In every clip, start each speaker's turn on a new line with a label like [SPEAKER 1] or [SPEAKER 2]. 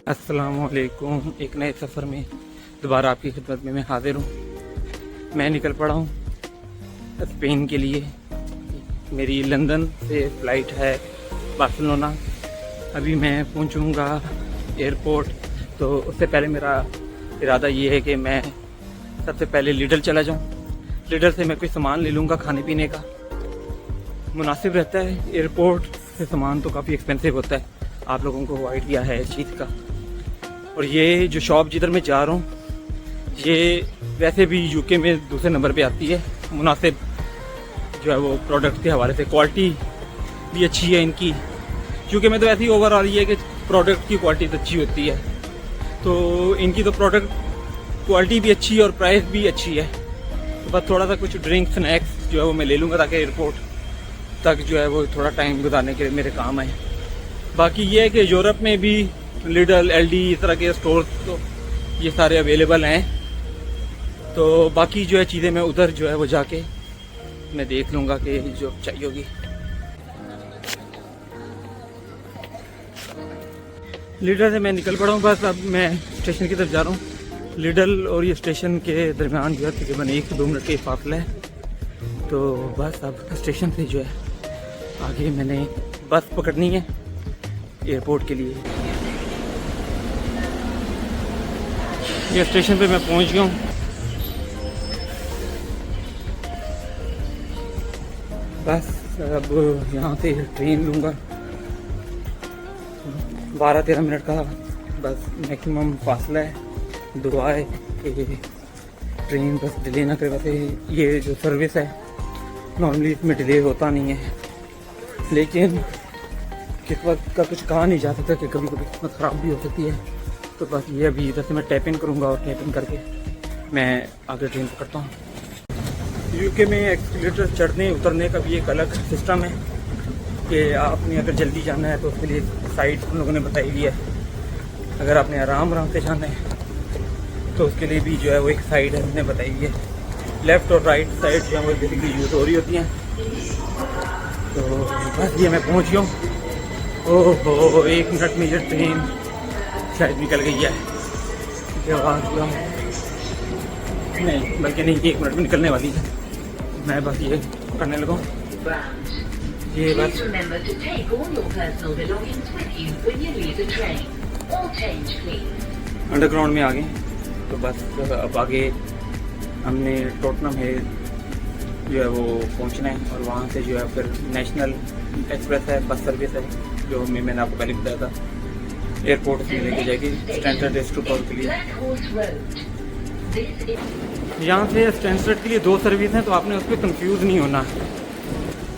[SPEAKER 1] अस्सलामुअलैकुम। एक नए सफ़र में दोबारा आपकी खिदमत में मैं हाजिर हूँ। मैं निकल पड़ा हूँ स्पेन के लिए। मेरी लंदन से फ़्लाइट है बार्सिलोना। अभी मैं पहुँचूँगा एयरपोर्ट, तो उससे पहले मेरा इरादा ये है कि मैं सबसे पहले लीडर चला जाऊँ। लीडर से मैं कोई सामान ले लूँगा खाने पीने का, मुनासिब रहता है। एयरपोर्ट से सामान तो काफ़ी एक्सपेंसिव होता है, आप लोगों को आइडिया है इस चीज़ का। और ये जो शॉप जिधर मैं जा रहा हूँ ये वैसे भी यूके में दूसरे नंबर पे आती है मुनासिब जो है वो प्रोडक्ट के हवाले से। क्वालिटी भी अच्छी है इनकी। यूके में तो ऐसी ओवर आ रही है कि प्रोडक्ट की क्वालिटी अच्छी होती है, तो इनकी तो प्रोडक्ट क्वालिटी भी अच्छी है और प्राइस भी अच्छी है। तो बस थोड़ा सा कुछ ड्रिंक स्नैक्स जो है वो मैं ले लूँगा ताकि एयरपोर्ट तक जो है वो थोड़ा टाइम गुजारने के लिए मेरे काम आए। बाकी ये है कि यूरोप में भी लिडल, एलडी इस तरह के स्टोर तो ये सारे अवेलेबल हैं। तो बाकी जो है चीज़ें मैं उधर जो है वो जाके मैं देख लूँगा कि जो चाहिए होगी। लिडल से मैं निकल पड़ा हूँ। बस अब मैं स्टेशन की तरफ जा रहा हूँ। लिडल और ये स्टेशन के दरमियान जो है तकरीबन 1 से 2 मिनट के फासला है। तो बस अब स्टेशन से जो है आगे मैंने बस पकड़नी है एयरपोर्ट के लिए। ये स्टेशन पे मैं पहुंच गया हूँ। बस अब यहाँ से ट्रेन लूँगा। 12-13 मिनट का बस मैक्सिमम फासला है। दुआ है कि ट्रेन बस डिले ना करे। वैसे ये जो सर्विस है नॉर्मली इसमें डिले होता नहीं है, लेकिन किस्मत का कुछ कहा नहीं जा सकता कि कभी कभी किस्मत ख़राब भी हो सकती है। तो बस ये अभी इधर से मैं टैप इन करूँगा और टैप इन करके मैं आगे ट्रेन पकड़ता हूँ। यूके में एक्सीलेटर चढ़ने उतरने का भी एक अलग सिस्टम है कि आपने अगर जल्दी जाना है तो उसके लिए साइड हम लोगों ने बताई हुई है। अगर आपने आराम आराम से जाना है तो उसके लिए भी जो है वो एक साइड है हमने बताई हुई है। लेफ़्ट और राइट साइड जो है वो बेसिकली यूज़ हो रही होती हैं। तो बस ये मैं पहुँच गया हूँ। ओहो 1 मिनट में ये ट्रेन शायद निकल गई है। नहीं बल्कि नहीं, 1 मिनट में निकलने वाली है। मैं बस ये करने लगा हूँ। ये बस अंडरग्राउंड में आ गए। तो बस अब आगे हमने टोटनहम है जो है वो पहुंचना है और वहाँ से जो है फिर नेशनल एक्सप्रेस है, बस सर्विस है जो मैंने आपको पहले बताया था। एयरपोर्ट से लेके जाएगी स्टैंफोर्ड इंस्टीट्यूट के लिए। यहाँ से स्टैंफोर्ड के लिए 2 सर्विस हैं, तो आपने उस पर कंफ्यूज नहीं होना।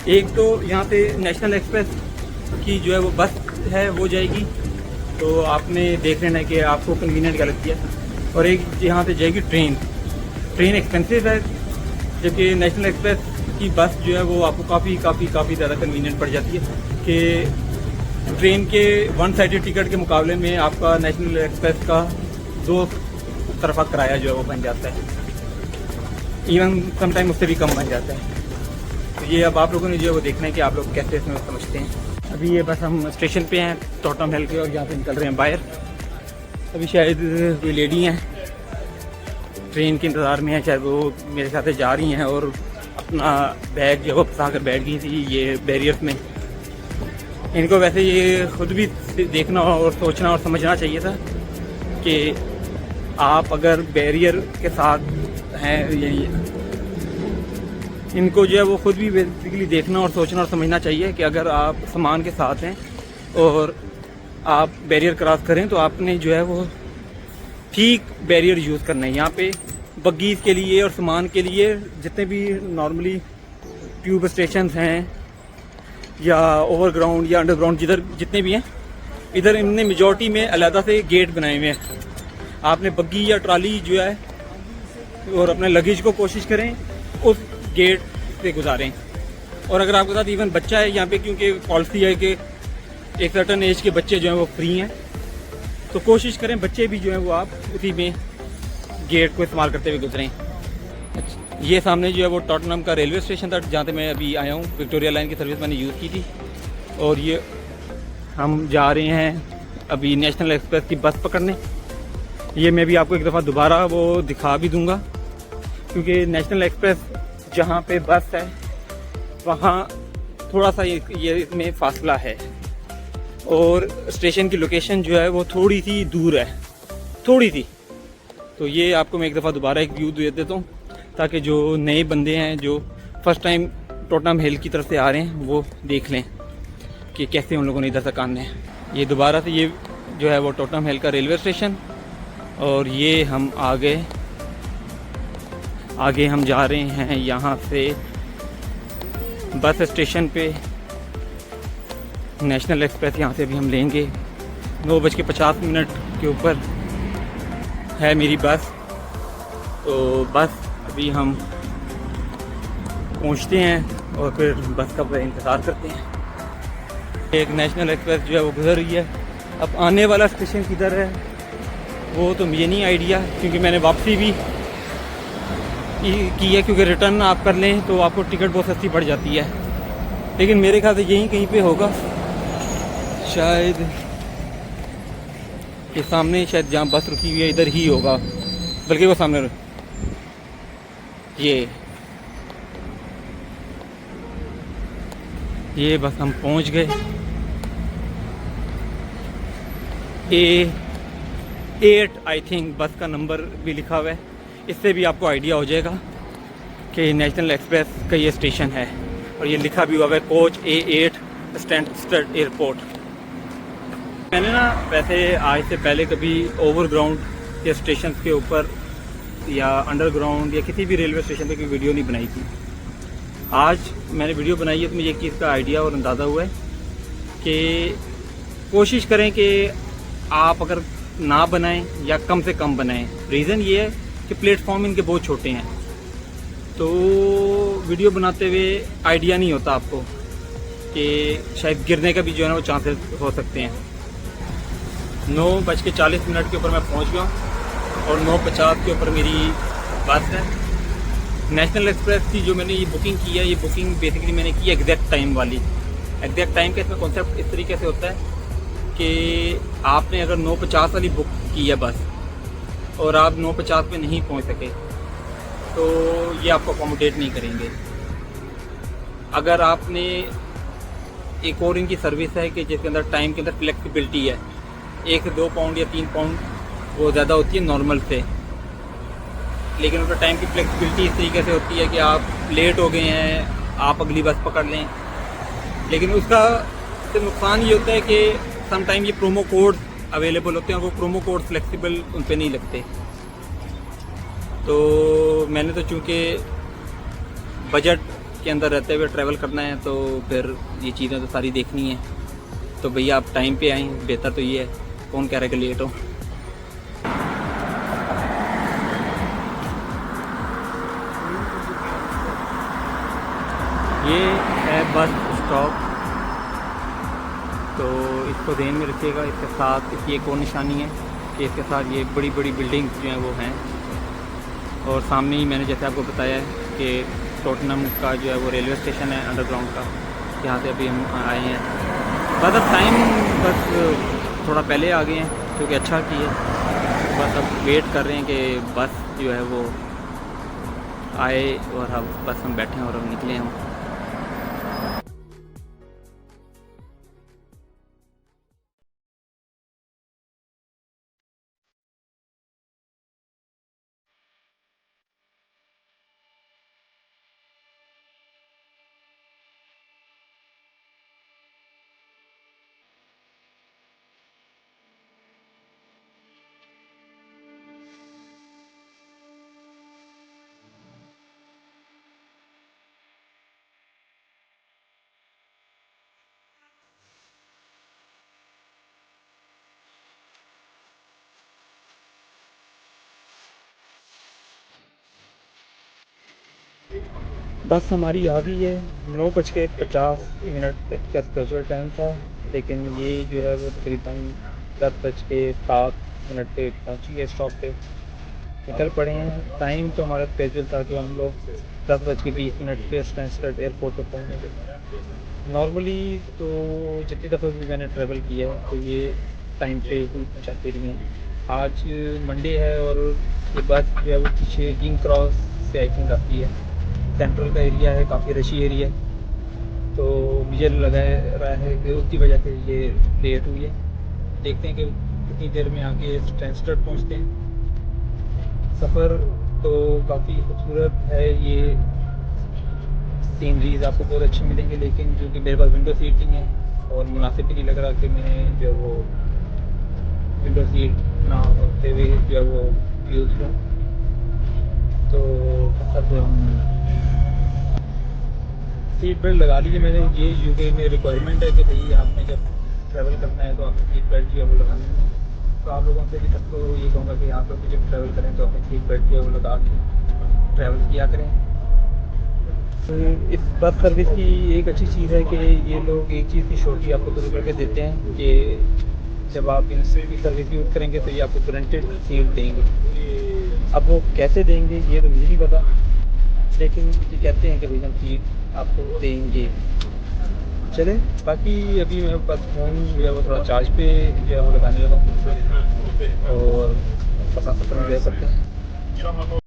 [SPEAKER 1] एक तो यहाँ से नेशनल एक्सप्रेस की जो है वो बस है वो जाएगी, तो आपने देख लेना है कि आपको कन्वीनियंट क्या लगती है। और एक यहाँ से जाएगी ट्रेन। ट्रेन एक्सपेंसिव है, जबकि नेशनल एक्सप्रेस की बस जो है वो आपको काफ़ी ज़्यादा कन्वीनियंट पड़ जाती है कि ट्रेन के 1 साइडेड टिकट के मुकाबले में आपका नेशनल एक्सप्रेस का 2 तरफा किराया जो है वो बन जाता है। इवन समटाइम उससे भी कम बन जाता है। तो ये अब आप लोगों ने जो है वो देखना है कि आप लोग कैसे इसमें समझते हैं। अभी ये बस हम स्टेशन पे हैं टोटनहम हिल के और यहाँ से निकल रहे हैं बाहर। अभी शायद कोई लेडी हैं ट्रेन के इंतज़ार में है, शायद वो मेरे साथ जा रही हैं और अपना बैग जो है वो फंसा कर बैठ गई थी ये बैरियर्स में। इनको वैसे ये खुद भी देखना और सोचना और समझना चाहिए था कि आप अगर बैरियर के साथ हैं, इनको जो है वो खुद भी बेसिकली देखना और सोचना और समझना चाहिए कि अगर आप सामान के साथ हैं और आप बैरियर क्रॉस करें तो आपने जो है वो ठीक बैरियर यूज़ करना है। यहाँ पे बग्गीज़ के लिए और सामान के लिए जितने भी नॉर्मली ट्यूब स्टेशन हैं या ओवरग्राउंड या अंडरग्राउंड जितने भी हैं, इधर इनने मेजॉरिटी में अलहदा से गेट बनाए हुए हैं। आपने बग्गी या ट्राली जो है और अपने लगेज को कोशिश करें उस गेट से गुजारें। और अगर आपके साथ इवन बच्चा है यहाँ पे, क्योंकि पॉलिसी है कि एक सर्टन एज के बच्चे जो हैं वो फ्री हैं, तो कोशिश करें बच्चे भी जो हैं वो आप उसी में गेट को इस्तेमाल करते हुए गुजरें। ये सामने जो है वो टॉटनहम का रेलवे स्टेशन था जहाँ से मैं अभी आया हूँ। विक्टोरिया लाइन की सर्विस मैंने यूज़ की थी और ये हम जा रहे हैं अभी नेशनल एक्सप्रेस की बस पकड़ने। ये मैं भी आपको एक दफ़ा दोबारा वो दिखा भी दूंगा, क्योंकि नेशनल एक्सप्रेस जहाँ पे बस है वहाँ थोड़ा सा ये इसमें फासला है, और स्टेशन की लोकेशन जो है वो थोड़ी सी दूर है, थोड़ी सी। तो ये आपको मैं एक दफ़ा दोबारा एक व्यू दे देता हूँ, ताकि जो नए बंदे हैं जो फर्स्ट टाइम टोटनहम हिल की तरफ से आ रहे हैं वो देख लें कि कैसे उन लोगों ने इधर तक आना है। ये दोबारा से ये जो है वो टोटनहम हिल का रेलवे स्टेशन, और ये हम आगे हम जा रहे हैं यहाँ से बस स्टेशन पे। नेशनल एक्सप्रेस यहाँ से अभी हम लेंगे। 9:50 के ऊपर है मेरी बस, तो बस अभी हम पहुँचते हैं और फिर बस का इंतज़ार करते हैं। एक नेशनल एक्सप्रेस जो है वो गुजर रही है। अब आने वाला स्टेशन किधर है वो तो मुझे नहीं आइडिया, क्योंकि मैंने वापसी भी की है, क्योंकि रिटर्न आप कर लें तो आपको टिकट बहुत सस्ती पड़ जाती है। लेकिन मेरे ख्याल से यहीं कहीं पे होगा शायद, ये सामने शायद जहाँ बस रुकी हुई है इधर ही होगा, बल्कि वो सामने ये बस हम पहुंच गए। A8 आई थिंक बस का नंबर भी लिखा हुआ है, इससे भी आपको आइडिया हो जाएगा कि नेशनल एक्सप्रेस का ये स्टेशन है। और ये लिखा भी हुआ है कोच A8 स्टैंडस्टेड एयरपोर्ट। मैंने ना वैसे आज से पहले कभी ओवरग्राउंड या स्टेशन के ऊपर या अंडरग्राउंड या किसी भी रेलवे स्टेशन पे कोई वीडियो नहीं बनाई थी। आज मैंने वीडियो बनाई है तो मुझे एक चीज़ का आइडिया और अंदाज़ा हुआ है कि कोशिश करें कि आप अगर ना बनाएं या कम से कम बनाएं। रीज़न ये है कि प्लेटफॉर्म इनके बहुत छोटे हैं, तो वीडियो बनाते हुए आइडिया नहीं होता आपको कि शायद गिरने का भी जो है ना वो चांसेस हो सकते हैं। 9:40 के ऊपर मैं पहुंच गया और 9:50 के ऊपर मेरी बस है। नेशनल एक्सप्रेस की जो मैंने ये बुकिंग की है, ये बुकिंग बेसिकली मैंने की एग्जैक्ट टाइम वाली। एग्जैक्ट टाइम का इसमें कॉन्सेप्ट इस तरीके से होता है कि आपने अगर 9:50 वाली बुक की है बस और आप 9:50 पे नहीं पहुंच सके तो ये आपको अकोमोडेट नहीं करेंगे। अगर आपने एक और इनकी सर्विस है कि जिसके अंदर टाइम के अंदर फ्लेक्सिबिलिटी है, 1 से 2 पाउंड या 3 पाउंड वो ज़्यादा होती है नॉर्मल से, लेकिन उसका टाइम की फ्लेक्सिबिलिटी इस तरीके से होती है कि आप लेट हो गए हैं आप अगली बस पकड़ लें। लेकिन उसका तो नुकसान ये होता है कि सम टाइम ये प्रोमो कोड अवेलेबल होते हैं और वो प्रोमो कोड फ्लेक्सिबल उन पर नहीं लगते। तो मैंने तो चूँकि बजट के अंदर रहते हुए ट्रैवल करना है तो फिर ये चीज़ें तो सारी देखनी है। तो भैया आप टाइम पे आएँ, बेहतर तो ये है, कौन कह रहा है कि लेट हो। ये है बस स्टॉप, तो इसको ध्यान में रखिएगा। इसके साथ इसकी एक और निशानी है कि इसके साथ ये बड़ी बड़ी बिल्डिंग्स जो हैं वो हैं, और सामने ही मैंने जैसे आपको बताया है कि टोटनहम का जो है वो रेलवे स्टेशन है अंडरग्राउंड का, यहाँ से अभी हम आए हैं। बस अब टाइम बस थोड़ा पहले आ गए हैं क्योंकि अच्छा किए, बस अब वेट कर रहे हैं कि बस जो है वो आए और अब बस हम बैठे हैं और अब निकले हम। बस हमारी आ गई है। 9:50 का स्पेशल टाइम था, लेकिन ये जो है वो तकरीबन 10:07 पे पहुंची है स्टॉप पे। निकल पड़े हैं। टाइम तो हमारा स्पेशल था कि हम लोग 10:20 पे स्टैंडस्टेड एयरपोर्ट पर पहुँचेंगे। नॉर्मली तो जितनी दफ़ा भी मैंने ट्रैवल किया है तो ये टाइम पे ही पहुँचाते भी हैं। आज मंडे है और ये बस जो है वो पीछे किंग क्रॉस से आई थिंक आती है। सेंट्रल का एरिया है, काफ़ी रशी एरिया है, तो मुझे लगा रहा है कि उसकी वजह से ये लेट हुई है। देखते हैं कि कितनी देर में आके स्टैंडस्टड पहुँचते हैं। सफ़र तो काफ़ी खूबसूरत है, ये सीनरीज आपको बहुत अच्छी मिलेंगे, लेकिन क्योंकि मेरे पास विंडो सीट नहीं है और मुनासिब भी नहीं लग रहा कि मैं जो वो विंडो सीट ना होते हुए जो है वो यूज़ करूँ, तो अब सीट बेल्ट लगा ली है मैंने। ये यूके में रिक्वायरमेंट है कि भाई आपने जब ट्रैवल करना है तो आपको सीट बेल्ट जो है वो लगानी है। तो आप लोगों से भी सबको ये कहूँगा कि आप लोग भी जब ट्रैवल करें तो अपनी सीट बेल्ट जो है वो लगा के ट्रैवल किया करें। तो इस बस सर्विस की एक अच्छी चीज़ है कि ये लोग एक चीज़ की श्योरिटी आपको शुरू करके देते हैं कि जब आप इन सर्विस यूज़ करेंगे तो ये आपको गारंटेड सीट देंगे। अब वो कैसे देंगे ये तो मुझे नहीं पता, लेकिन ये कहते हैं कि भाई हम सीट आपको देंगे। चले, बाकी अभी मेरे पास फ़ोन जो है वो थोड़ा चार्ज पे जो है वो लगाने लगा हूँ और पता में रह सकते हैं।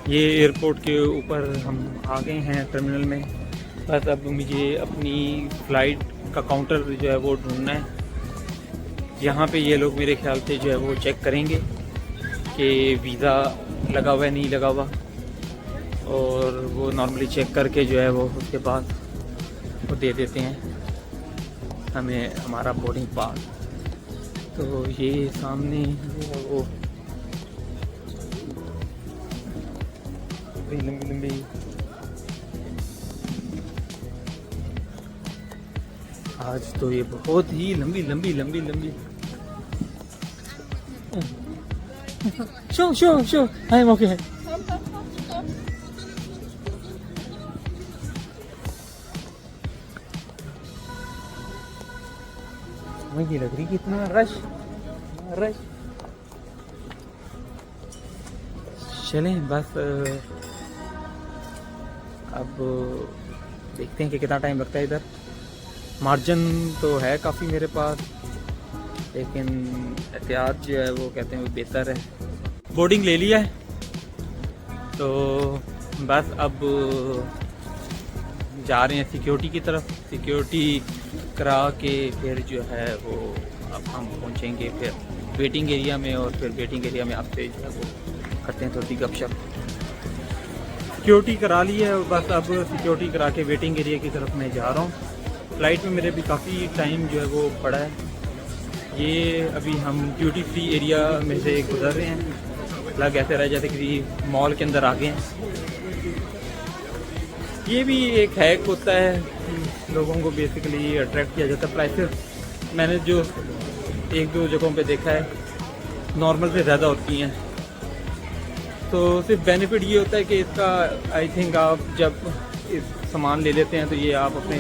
[SPEAKER 1] ये एयरपोर्ट के ऊपर हम आ गए हैं टर्मिनल में। बस अब मुझे अपनी फ़्लाइट का काउंटर जो है वो ढूंढना है। यहाँ पे ये लोग मेरे ख्याल से जो है वो चेक करेंगे कि वीज़ा लगा हुआ है नहीं लगा हुआ, और वो नॉर्मली चेक करके जो है वो उसके बाद वो दे देते हैं हमें हमारा बोर्डिंग पास। तो ये सामने वो लंबी लंबी आज तो ये बहुत ही लंबी लंबी लंबी लंबी show show show I am okay है। मुझे लग रही कितना रश रश। चलें बस अब देखते हैं कि कितना टाइम लगता है। इधर मार्जिन तो है काफ़ी मेरे पास, लेकिन एहतियात जो है वो कहते हैं वो बेहतर है। बोर्डिंग ले लिया है तो बस अब जा रहे हैं सिक्योरिटी की तरफ। सिक्योरिटी करा के फिर जो है वो अब हम पहुंचेंगे फिर वेटिंग एरिया में, और फिर वेटिंग एरिया में आपसे जो है वो करते हैं थोड़ी गपशप। सिक्योरिटी करा ली है और बस अब सिक्योरिटी करा के वेटिंग एरिया की तरफ मैं जा रहा हूँ। फ़्लाइट में मेरे भी काफ़ी टाइम जो है वो पड़ा है। ये अभी हम ड्यूटी फ्री एरिया में से गुजर रहे हैं, लग ऐसे रह जाते किसी मॉल के अंदर आ गए हैं। ये भी एक हैक होता है, लोगों को बेसिकली अट्रैक्ट किया जाता है। प्राइसेस मैंने जो एक दो जगहों पे देखा है नॉर्मल से ज़्यादा होती हैं, तो सिर्फ बेनिफिट ये होता है कि इसका आई थिंक आप जब इस सामान ले लेते हैं तो ये आप अपने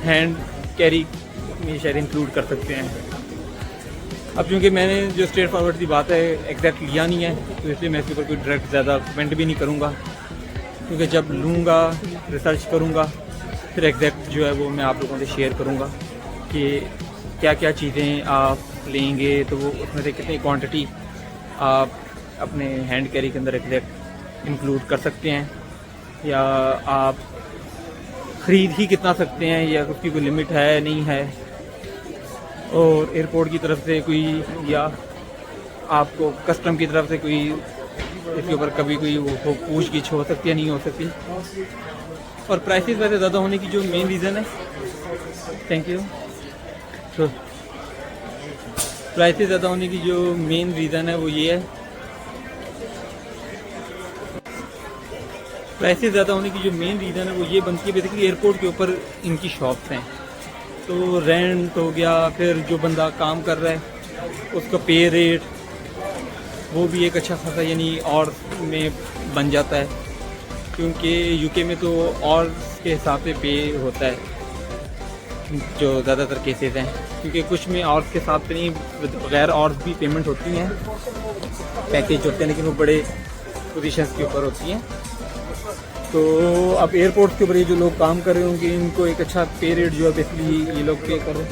[SPEAKER 1] हैंड कैरी में शायद इंक्लूड कर सकते हैं। अब क्योंकि मैंने जो स्ट्रेट फॉरवर्ड की बात है एग्जैक्ट लिया नहीं है, तो इसलिए मैं इसके ऊपर कोई डायरेक्ट ज़्यादा कमेंट भी नहीं करूँगा, क्योंकि जब लूँगा रिसर्च करूँगा फिर एग्जैक्ट जो है वो मैं आप लोगों से शेयर करूँगा कि क्या क्या चीज़ें आप लेंगे, तो वो उसमें से कितनी क्वांटिटी आप अपने हैंड कैरी के अंदर एग्जैक्ट इंक्लूड कर सकते हैं, या आप ख़रीद ही कितना सकते हैं, या उसकी कोई लिमिट है नहीं है, और एयरपोर्ट की तरफ से कोई या आपको कस्टम की तरफ से कोई इसके ऊपर कभी कोई वो पूछ गिछ हो सकती है नहीं हो सकती। और प्राइसेस वैसे ज़्यादा होने की जो मेन रीज़न है, थैंक यू, तो प्राइसेस ज़्यादा होने की जो मेन रीज़न है वो ये है, प्राइसेस ज़्यादा होने की जो मेन रीज़न है वो ये बनती है बेसिकली एयरपोर्ट के ऊपर इनकी शॉप्स हैं, तो रेंट हो गया, फिर जो बंदा काम कर रहा है उसका पे रेट वो भी एक अच्छा खासा यानी और में बन जाता है, क्योंकि यूके में तो और के हिसाब से पे होता है जो ज़्यादातर केसेस हैं, क्योंकि कुछ में और के साथ नहीं बगैर और भी पेमेंट होती हैं, पैकेज होते हैं, लेकिन वो बड़े पोजीशंस के ऊपर होती हैं। तो अब एयरपोर्ट के ऊपर ये जो लोग काम कर रहे होंगे इनको एक अच्छा पे रेट जो है बेसिकली ये लोग पे करें।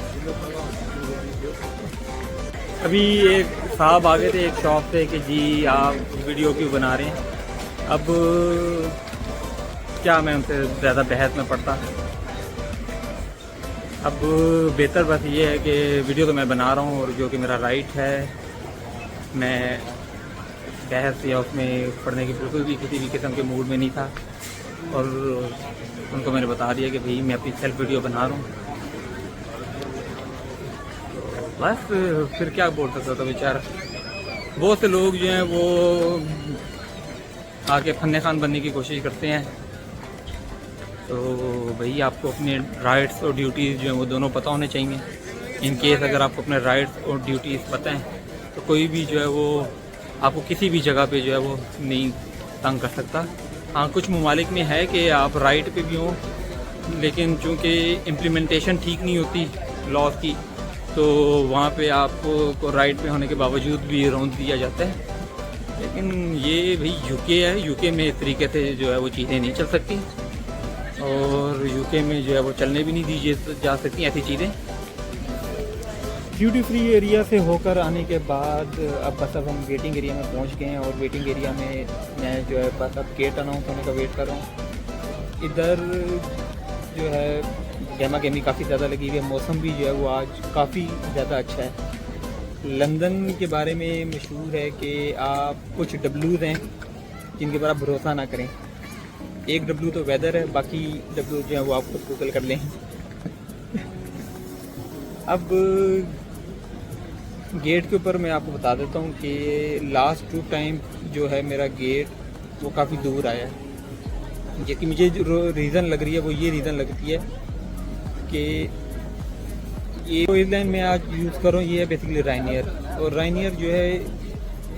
[SPEAKER 1] अभी एक साहब आ गए थे एक शॉप से कि जी आप वीडियो क्यों बना रहे हैं। अब क्या मैं उनसे ज़्यादा बहस में पड़ता, अब बेहतर बस ये है कि वीडियो तो मैं बना रहा हूँ और जो कि मेरा राइट है, मैं बहस या उसमें पढ़ने की बिल्कुल भी किसी भी किस्म के मूड में नहीं था, और उनको मैंने बता दिया कि भाई मैं अपनी सेल्फ वीडियो बना रहा हूँ, बस फिर क्या बोल सकता था बेचारा। बहुत से लोग जो हैं वो आके फन्ने खान बनने की कोशिश करते हैं, तो भाई आपको अपने राइट्स और ड्यूटीज़ जो हैं वो दोनों पता होने चाहिए। इन केस अगर आपको अपने राइट्स और ड्यूटीज़ पता हैं तो कोई भी जो है वो आपको किसी भी जगह पे जो है वो नहीं तंग कर सकता। हाँ, कुछ ममालिक में है कि आप राइट पे भी हों, लेकिन चूँकि इम्प्लीमेंटेशन ठीक नहीं होती लॉज की, तो वहाँ पे आपको राइट पे होने के बावजूद भी रौंद दिया जाता है। लेकिन ये भाई यूके है, यूके में इस तरीके से जो है वो चीज़ें नहीं चल सकती, और यूके में जो है वो चलने भी नहीं दी जा सकती ऐसी चीज़ें। ड्यूटी फ्री एरिया से होकर आने के बाद अब बस अब हम वेटिंग एरिया में पहुंच गए हैं, और वेटिंग एरिया में मैं जो है बस अब गेट अनाउंस होने का वेट कर रहा हूँ। इधर जो है गहमा गहमी काफ़ी ज़्यादा लगी हुई है, मौसम भी जो है वो आज काफ़ी ज़्यादा अच्छा है। लंदन के बारे में मशहूर है कि आप कुछ डब्लूज़ हैं जिनके पर आप भरोसा ना करें। एक डब्लू तो वेदर है, बाकी डब्लू जो है वो आप खुद गूगल कर लें। अब गेट के ऊपर मैं आपको बता देता हूँ कि लास्ट 2 टाइम जो है मेरा गेट वो काफ़ी दूर आया है। जिसकी मुझे जो रीज़न लग रही है वो ये रीज़न लगती है कि ये एयरलाइन मैं आज यूज़ कर रहा हूँ, ये है बेसिकली रायनियर, और रायनियर जो है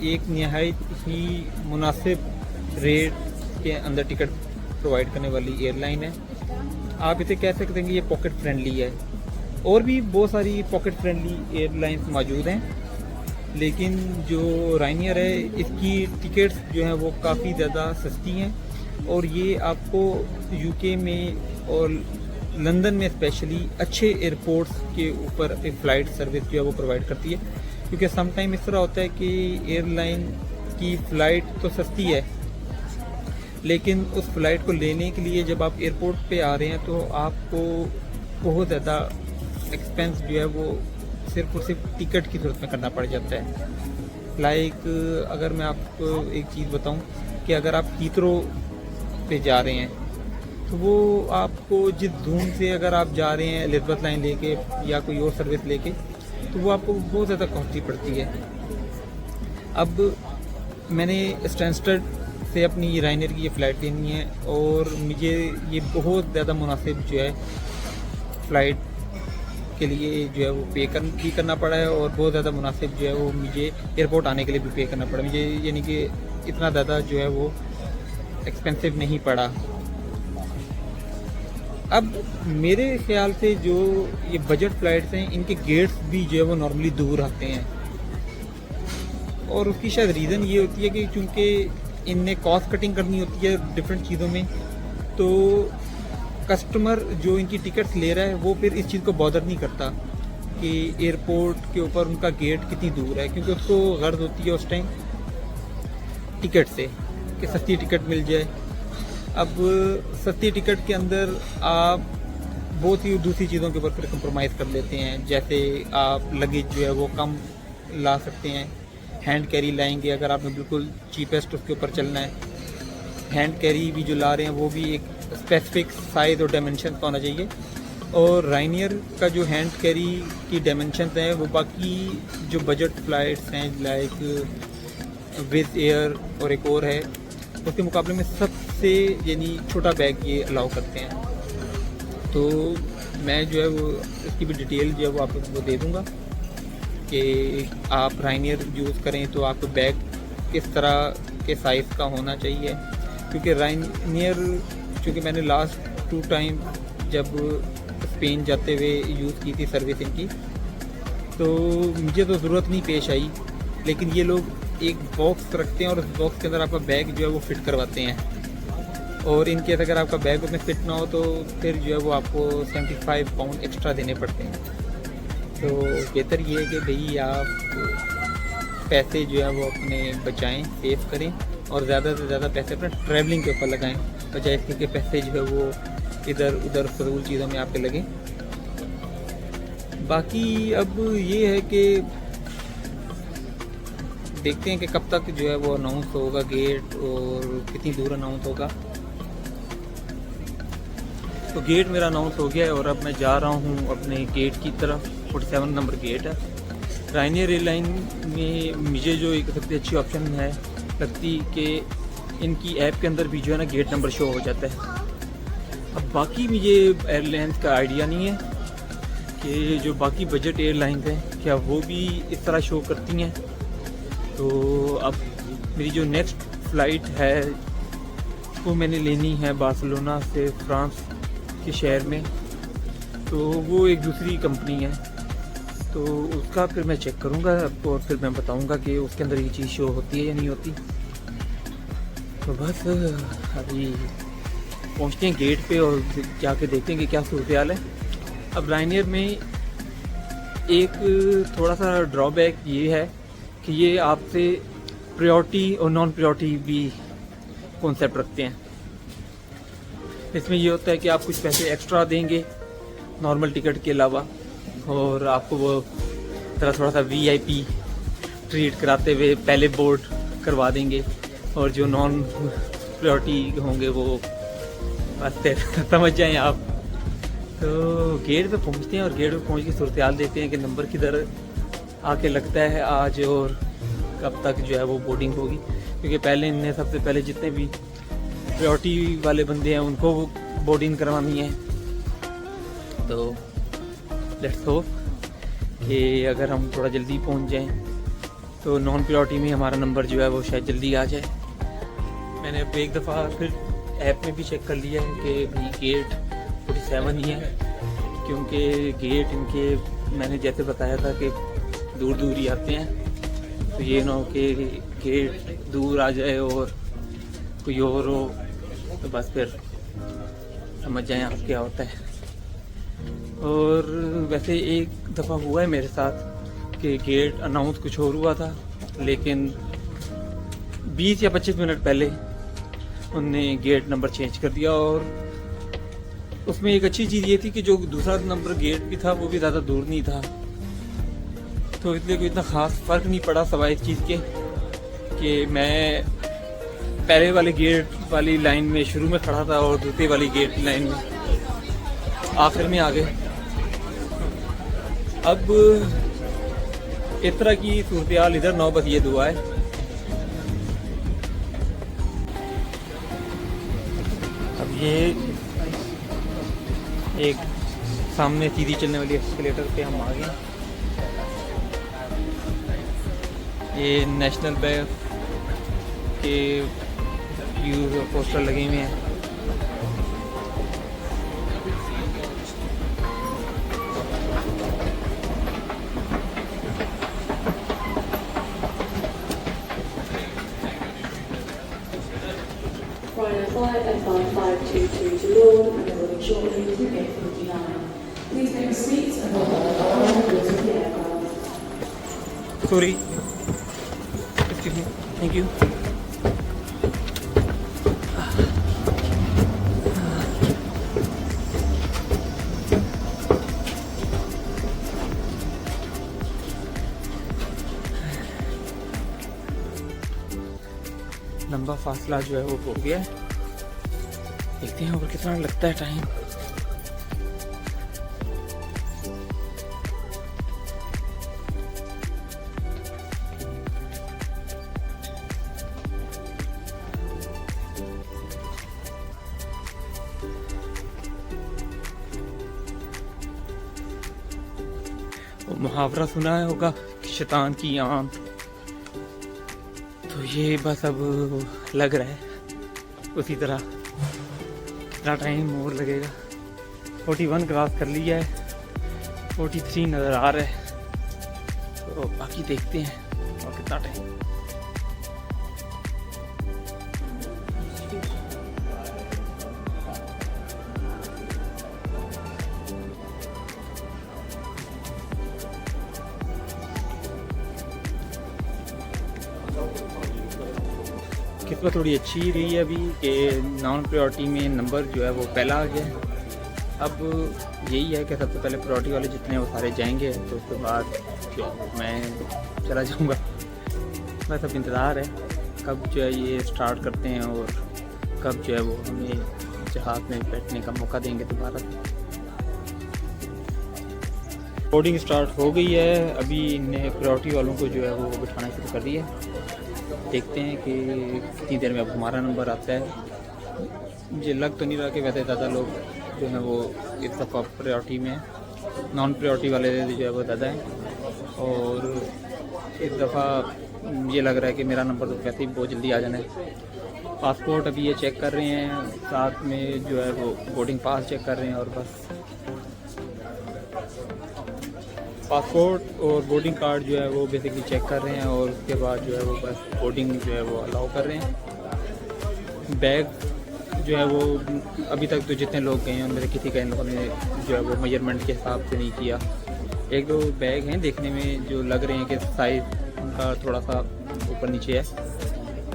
[SPEAKER 1] एक नहायत ही मुनासिब रेट के अंदर टिकट प्रोवाइड करने वाली एयरलाइन है। आप इसे कह सकते हैं कि ये पॉकेट फ्रेंडली है। और भी बहुत सारी पॉकेट फ्रेंडली एयरलाइंस मौजूद हैं, लेकिन जो रायनियर है इसकी टिकट्स जो हैं वो काफ़ी ज़्यादा सस्ती हैं, और ये आपको यूके में और लंदन में स्पेशली अच्छे एयरपोर्ट्स के ऊपर अपनी फ़्लाइट सर्विस जो है वो प्रोवाइड करती है। क्योंकि सम टाइम इस तरह होता है कि एयरलाइन की फ़्लाइट तो सस्ती है, लेकिन उस फ्लाइट को लेने के लिए जब आप एयरपोर्ट पे आ रहे हैं तो आपको बहुत ज़्यादा एक्सपेंस जो है वो सिर्फ और सिर्फ टिकट की सूरत में करना पड़ जाता है। लाइक अगर मैं आपको एक चीज़ बताऊं कि अगर आप हीथ्रो पे जा रहे हैं तो वो आपको जिस धूम से अगर आप जा रहे हैं एलिज़ाबेथ लाइन लेके या कोई और सर्विस लेके, तो वो आपको बहुत ज़्यादा कॉस्टली पड़ती है। अब मैंने स्टैनस्टेड से अपनी रायनियर की ये फ़्लाइट लेनी है, और मुझे ये बहुत ज़्यादा मुनासिब जो है फ़्लाइट के लिए जो है वो पे करना पड़ा है, और बहुत ज़्यादा मुनासिब जो है वो मुझे एयरपोर्ट आने के लिए भी पे करना पड़ा मुझे, यानी कि इतना ज़्यादा जो है वो एक्सपेंसिव नहीं पड़ा। अब मेरे ख्याल से जो ये बजट फ़्लाइट्स हैं इनके गेट्स भी जो है वो नॉर्मली दूर आते हैं, और उसकी शायद रीज़न ये होती है कि चूँकि इनने कॉस्ट कटिंग करनी होती है डिफरेंट चीज़ों में, तो कस्टमर जो इनकी टिकट्स ले रहा है वो फिर इस चीज़ को बॉदर नहीं करता कि एयरपोर्ट के ऊपर उनका गेट कितनी दूर है, क्योंकि उसको गर्ज होती है उस टाइम टिकट से कि सस्ती टिकट मिल जाए। अब सस्ती टिकट के अंदर आप बहुत ही दूसरी चीज़ों के ऊपर फिर कंप्रोमाइज़ कर लेते हैं, जैसे आप लगेज जो है वो कम ला सकते हैं, हैंड कैरी लाएंगे अगर आपने बिल्कुल चीपेस्ट उसके ऊपर चलना है। हैंड कैरी भी जो ला रहे हैं वो भी एक स्पेसिफिक साइज़ और डायमेंशन का होना चाहिए,
[SPEAKER 2] और रायनियर का जो हैंड कैरी की डायमेंशन हैं वो बाकी जो बजट फ़्लाइट्स हैं लाइक विज़ एयर और एक और है उसके मुकाबले में सबसे यानी छोटा बैग ये अलाउ करते हैं। तो मैं जो है वो इसकी भी डिटेल जो है वो आपको दे दूँगा कि आप रायनियर यूज़ करें तो आपको बैग किस तरह के साइज़ का होना चाहिए, क्योंकि रायनियर चूँकि मैंने लास्ट 2 टाइम जब स्पेन जाते हुए यूज़ की थी सर्विस इनकी, तो मुझे तो ज़रूरत नहीं पेश आई, लेकिन ये लोग एक बॉक्स रखते हैं और उस बॉक्स के अंदर आपका बैग जो है वो फिट करवाते हैं, और इनके अगर आपका बैग उसमें फिट ना हो तो फिर जो है वो आपको 75 पाउंड एक्स्ट्रा देने पड़ते हैं। तो बेहतर ये है कि भाई आप पैसे जो है वो अपने बचाएं, सेव करें और ज़्यादा से ज़्यादा पैसे अपने ट्रैवलिंग के ऊपर लगाएं, बजाय इसके कि पैसे जो है वो इधर उधर फजूल चीज़ों में आपके लगे। बाकी अब ये है कि देखते हैं कि कब तक जो है वो अनाउंस होगा गेट और कितनी दूर अनाउंस होगा। तो गेट मेरा अनाउंस हो गया है और अब मैं जा रहा हूँ अपने गेट की तरफ। 47 नंबर गेट है। रायनियर एयरलाइन में मुझे जो एक सबसे अच्छी ऑप्शन है लगती कि इनकी ऐप के अंदर भी जो है ना गेट नंबर शो हो जाता है। अब बाकी मुझे एयरलाइंस का आइडिया नहीं है कि जो बाकी बजट एयरलाइंस हैं क्या वो भी इस तरह शो करती हैं। तो अब मेरी जो नेक्स्ट फ़्लाइट है वो मैंने लेनी है बार्सिलोना से फ्रांस के शहर में, तो वो एक दूसरी कंपनी है, तो उसका फिर मैं चेक करूँगा आपको और फिर मैं बताऊँगा कि उसके अंदर ये चीज़ शो होती है या नहीं होती। तो बस अभी पहुँचते हैं गेट पे और जाके देखते हैं कि क्या सूरत हाल है। अब रायनियर में एक थोड़ा सा ड्रॉबैक ये है कि ये आपसे प्रायोरिटी और नॉन प्रायोरिटी भी कॉन्सेप्ट रखते हैं। इसमें ये होता है कि आप कुछ पैसे एक्स्ट्रा देंगे नॉर्मल टिकट के अलावा और आपको वो थोड़ा सा VIP ट्रीट कराते हुए पहले बोर्ड करवा देंगे, और जो नॉन प्रायोरिटी होंगे वो बस समझ जाएं आप। तो गेट पे पहुंचते हैं और गेट पे पहुंच के सूरत हाल देखते हैं कि नंबर किधर आके लगता है आज और कब तक जो है वो बोर्डिंग होगी, क्योंकि पहले इनने सबसे पहले जितने भी प्रायोरिटी वाले बंदे हैं उनको बोर्डिंग करवानी है। तो लेट्स होप कि अगर हम थोड़ा जल्दी पहुंच जाएं तो नॉन प्रायोरिटी में हमारा नंबर जो है वो शायद जल्दी आ जाए। मैंने अब एक दफ़ा फिर ऐप में भी चेक कर लिया है कि भाई गेट 47 ही है, क्योंकि गेट इनके मैंने जैसे बताया था कि दूर दूर ही आते हैं, तो ये ना हो कि गेट दूर आ जाए और कोई और हो तो बस फिर समझ जाएं आप क्या होता है। और वैसे एक दफ़ा हुआ है मेरे साथ कि गेट अनाउंस कुछ और हुआ था, लेकिन 20 या 25 मिनट पहले उनने गेट नंबर चेंज कर दिया। और उसमें एक अच्छी चीज़ ये थी कि जो दूसरा नंबर गेट भी था वो भी ज़्यादा दूर नहीं था, तो इसलिए कोई इतना ख़ास फ़र्क नहीं पड़ा सवाए इस चीज़ के कि मैं पहले वाले गेट वाली लाइन में शुरू में खड़ा था और दूसरी वाली गेट की लाइन में आखिर में आ गए। अब इस तरह की सूरत हाल इधर नौबत ये दुआ है। अब ये एक सामने सीधी चलने वाली एस्केलेटर पे हम आ गए। ये नेशनल बैंक के यूज पोस्टर लगे हुए हैं।
[SPEAKER 3] Flight F5522 to Lord and boarding shortly to gate 59. Please take a seat and hold on to all windows of the aircraft.
[SPEAKER 1] Sorry. Excuse me. Thank you. लंबा फासला जो है वो हो गया है। देखते हैं और कितना लगता है टाइम। मुहावरा सुना है होगा, शैतान की आम। तो ये बस अब लग रहा है उसी तरह। कितना टाइम और लगेगा? 41 क्रॉस कर लिया है, 43 नज़र आ रहा है। तो बाकी देखते हैं और कितना टाइम। किस्मत थोड़ी अच्छी रही है अभी कि नॉन प्रायोरिटी में नंबर जो है वो पहला आ गया है। अब यही है कि सबसे पहले प्रायोरिटी वाले जितने हैं वो सारे जाएंगे, तो उसके बाद जो है मैं चला जाऊंगा। बस अब इंतज़ार है कब जो है ये स्टार्ट करते हैं और कब जो है वो हमें जहाज़ में बैठने का मौका देंगे दोबारा। बोर्डिंग स्टार्ट हो गई है, अभी इनने प्रायोरिटी वालों को जो है वो बिठाना शुरू कर दिया है। देखते हैं कि कितनी देर में अब हमारा नंबर आता है। मुझे लग तो नहीं रहा कि वैसे ज़्यादा लोग जो है वो इस दफ़ा प्रायोरिटी में, नॉन प्रायोरिटी वाले जो है वो ज़्यादा हैं। और इस दफ़ा ये लग रहा है कि मेरा नंबर तो वैसे ही बहुत जल्दी आ जाना है। पासपोर्ट अभी ये चेक कर रहे हैं, साथ में जो है वो बोर्डिंग पास चेक कर रहे हैं। और बस पासपोर्ट और बोर्डिंग कार्ड जो है वो बेसिकली चेक कर रहे हैं और उसके बाद जो है वो बस बोर्डिंग जो है वो अलाउ कर रहे हैं। बैग जो है वो अभी तक तो जितने लोग गए हैं उनमें से किसी का इन लोगों ने जो है वो मेजरमेंट के हिसाब से नहीं किया। एक दो बैग हैं देखने में जो लग रहे हैं कि साइज़ उनका थोड़ा सा ऊपर नीचे है,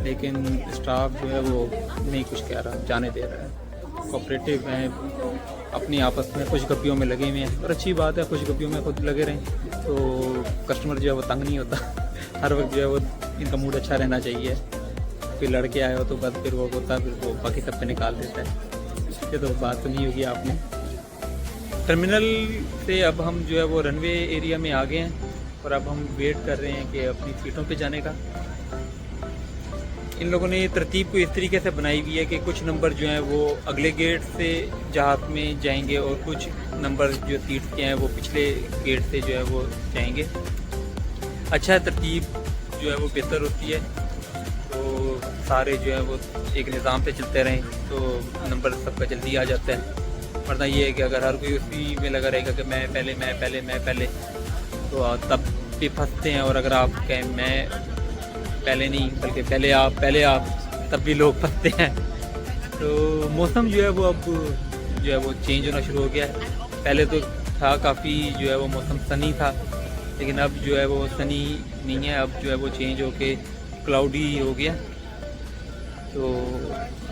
[SPEAKER 1] लेकिन स्टाफ जो है वो नहीं कुछ कह रहा, जाने दे रहा है। कोऑपरेटिव हैं, अपनी आपस में खुशगपियों में लगे हुए हैं और अच्छी बात है, खुशगपियों में खुद लगे रहें तो कस्टमर जो है वो तंग नहीं होता। हर वक्त जो है वो इनका मूड अच्छा रहना चाहिए। फिर लड़के आए हो तो बस फिर वो होता, फिर वो बाकी सब पे निकाल देता है। ये तो बात सुनी होगी आपने। टर्मिनल से अब हम जो है वो रनवे एरिया में आ गए हैं और अब हम वेट कर रहे हैं कि अपनी सीटों पे जाने का। इन लोगों ने तरतीब को इस तरीके से बनाई हुई है कि कुछ नंबर जो हैं वो अगले गेट से जहाज़ में जाएंगे और कुछ नंबर जो सीट के हैं वो पिछले गेट से जो है वो जाएंगे। अच्छा तरतीब जो है वो बेहतर होती है, तो सारे जो है वो एक निज़ाम से चलते रहें तो नंबर सबका जल्दी आ जाता है। वरना ये है कि अगर हर कोई उसी में लगा रहेगा कि मैं पहले तो तब भी फंसते हैं। और अगर आप कहें मैं पहले नहीं बल्कि पहले आप तब भी लोग फंसते हैं। तो मौसम जो है वो अब जो है वो चेंज होना शुरू हो गया है। पहले तो था काफ़ी जो है वो मौसम सनी था, लेकिन अब जो है वो सनी नहीं है, अब जो है वो चेंज होके क्लाउडी हो गया। तो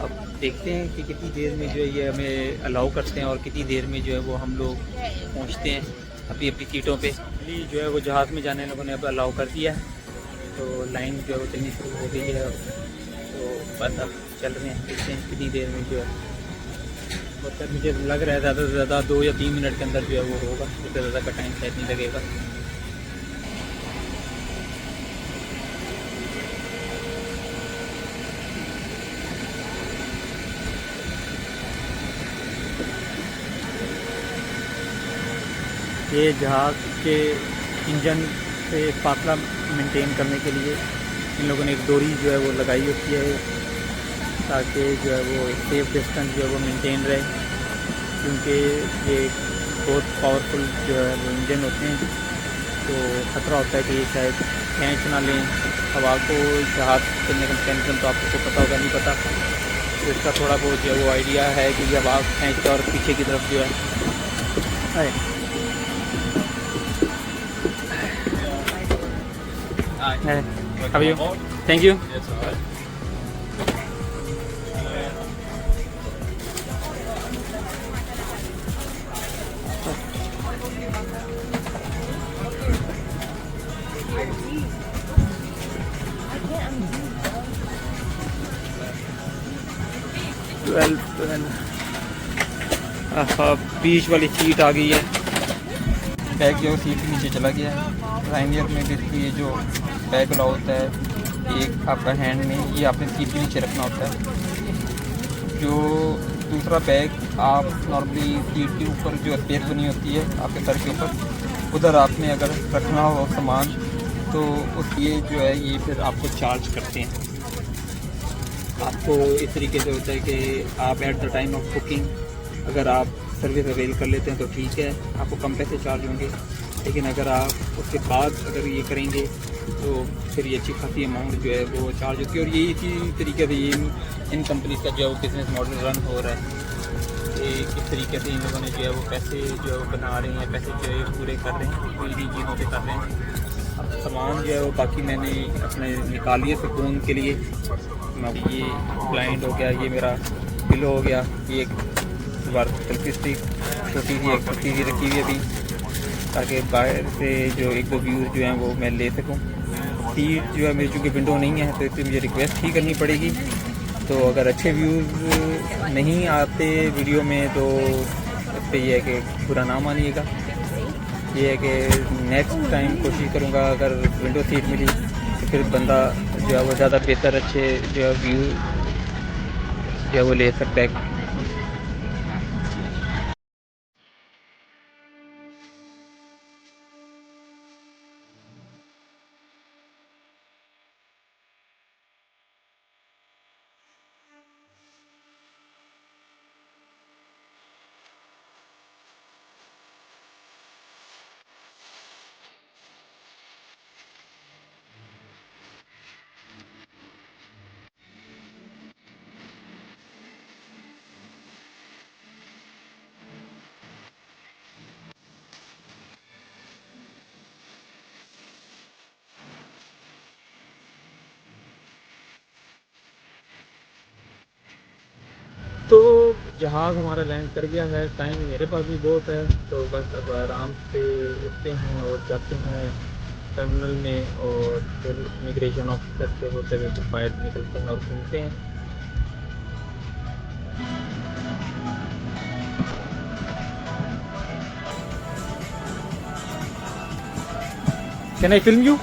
[SPEAKER 1] अब देखते हैं कि कितनी देर में जो है ये हमें अलाउ करते हैं और कितनी देर में जो है वो हम लोग पहुंचते हैं अपनी अपनी सीटों पे। जो है वो जहाज़ में जाने लोगों ने अब अलाउ कर दिया है, तो लाइन जो है वो चलनी शुरू हो गई है। तो बस अब चल रहे हैं, देखते हैं कितनी देर में जो है। मतलब मुझे लग रहा है ज़्यादा से ज़्यादा 2 या 3 मिनट के अंदर जो है वो होगा, इससे ज़्यादा का टाइम शायद नहीं लगेगा। ये जहाज़ के इंजन से फासला मेंटेन करने के लिए इन लोगों ने एक डोरी जो है वो लगाई होती है ताकि जो है वो सेफ डिस्टेंस जो है वो मेंटेन रहे, क्योंकि ये बहुत पावरफुल जो है वो इंजन होते हैं। तो ख़तरा होता है कि ये शायद खींच ना लें हवा को। जहाज़ चलने का मैकेनिज्म तो आपको पता होगा, नहीं पता तो इसका थोड़ा बहुत जो है वो आइडिया है कि जब आप खींचते और पीछे की तरफ जो है How are you? Thank you.
[SPEAKER 4] Yes, all right.
[SPEAKER 1] बीच वाली सीट आ गई है। बैग जो सीट के नीचे चला गया है। राइनियर में बेसिकली ये जो बैग अलाउ होता है एक आपका हैंड में, ये आपने सीट के नीचे रखना होता है। जो दूसरा बैग आप नॉर्मली सीट के ऊपर जो स्पेस बनी होती है आपके सर के ऊपर,
[SPEAKER 2] उधर आपने अगर रखना हो सामान तो उस ये जो है ये फिर आपको चार्ज करते हैं। आपको इस तरीके से होता है कि आप at the time of booking अगर आप सर्विस अवेल कर लेते हैं तो ठीक है, आपको कम पैसे चार्ज होंगे, लेकिन अगर आप उसके बाद अगर ये करेंगे तो फिर ये अच्छी खासी अमाउंट जो है वो चार्ज होती है। और ये इसी तरीके से ये इन कंपनीज का जो है वो बिज़नेस मॉडल रन हो रहा है कि किस तरीके से इन लोगों ने जो है वो पैसे जो है वो बना रहे हैं, पैसे जो है पूरे कर रहे हैं, कोई भी चीज़ों पे कर रहे हैं। अब सामान जो है वो बाकी मैंने अपने निकाल लिया सुकून के लिए। ये ब्लाइंड हो गया, ये मेरा पिलो हो गया, ये एक सेल्फी स्टिक छोटी सी एक छोटी सी रखी हुई अभी, ताकि बाहर से जो एक दो व्यूज़ जो हैं वो मैं ले सकूं। सीट जो है मेरी चूँकि विंडो नहीं है तो इससे मुझे रिक्वेस्ट ही करनी पड़ेगी। तो अगर अच्छे व्यूज़ नहीं आते वीडियो में तो इस पर यह है कि बुरा ना मानिएगा। ये है कि नेक्स्ट टाइम कोशिश करूँगा अगर विंडो सीट मिली तो फिर बंदा जो है वो ज़्यादा बेहतर अच्छे जो है व्यू जो है वो ले सकता है। तो जहाज़ हमारा लैंड कर गया है, टाइम मेरे पास भी बहुत है, तो बस अब आराम से उठते हैं और जाते हैं टर्मिनल में और फिर इमिग्रेशन ऑफिसर से होते हुए फिर बाहर निकलते हैं और घूमते हैं। Can I film you?